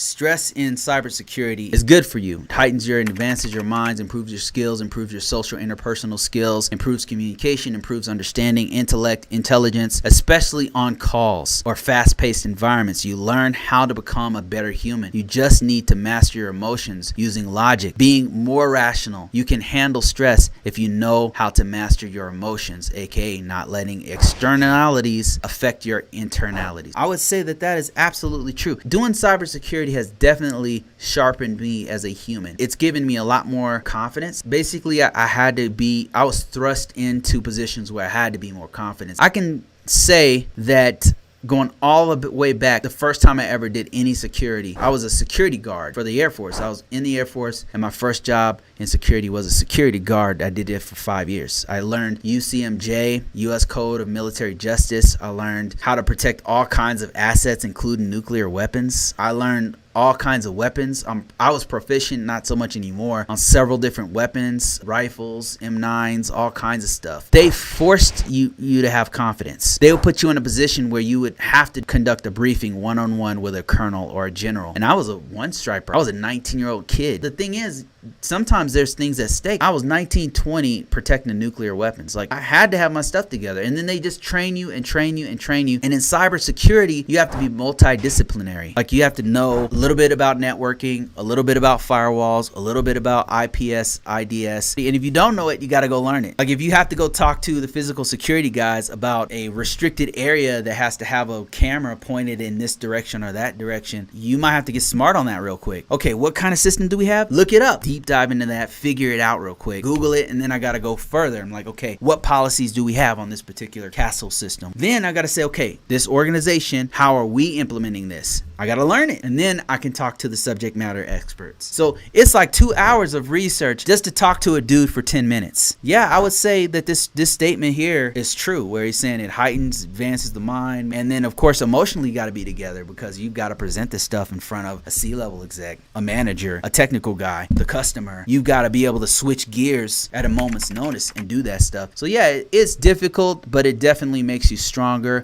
Stress in cybersecurity is good for you. It heightens your and advances your minds, improves your skills, improves your social interpersonal skills, improves communication, improves understanding, intellect, intelligence, especially on calls or fast-paced environments. You learn how to become a better human. You just need to master your emotions using logic, being more rational. You can handle stress if you know how to master your emotions, aka not letting externalities affect your internalities. I would say that is absolutely true. Doing cybersecurity has definitely sharpened me as a human. It's given me a lot more confidence. Basically, I was thrust into positions where I had to be more confident. I can say that going all the way back, the first time I ever did any security, I was a security guard for the Air Force. I was in the Air Force, and my first job in security was a security guard. I did it for 5 years. I learned UCMJ, U.S. Code of Military Justice. I learned how to protect all kinds of assets, including nuclear weapons. I learned all kinds of weapons. I was proficient, not so much anymore, on several different weapons, rifles, M9s, all kinds of stuff. They forced you to have confidence. They would put you in a position where you would have to conduct a briefing one-on-one with a colonel or a general. And I was a one-striper. I was a 19-year-old kid. The thing is, sometimes there's things at stake. I was 19, 20 protecting the nuclear weapons. Like, I had to have my stuff together. And then they just train you and train you and train you. And in cybersecurity, you have to be multidisciplinary. Like, you have to know a little bit about networking, a little bit about firewalls, a little bit about IPS, IDS. And if you don't know it, you got to go learn it. Like, if you have to go talk to the physical security guys about a restricted area that has to have a camera pointed in this direction or that direction, you might have to get smart on that real quick. Okay, what kind of system do we have? Look it up. Deep dive into that, figure it out real quick, Google it, and then I got to go further. I'm like, okay, what policies do we have on this particular castle system? Then I got to say, okay, this organization, how are we implementing this? I got to learn it. And then I can talk to the subject matter experts. So it's like 2 hours of research just to talk to a dude for 10 minutes. Yeah, I would say that this statement here is true, where he's saying it heightens, advances the mind. And then, of course, emotionally, you got to be together because you've got to present this stuff in front of a C-level exec, a manager, a technical guy, the customer. You've got to be able to switch gears at a moment's notice and do that stuff. So yeah, it's difficult, but it definitely makes you stronger.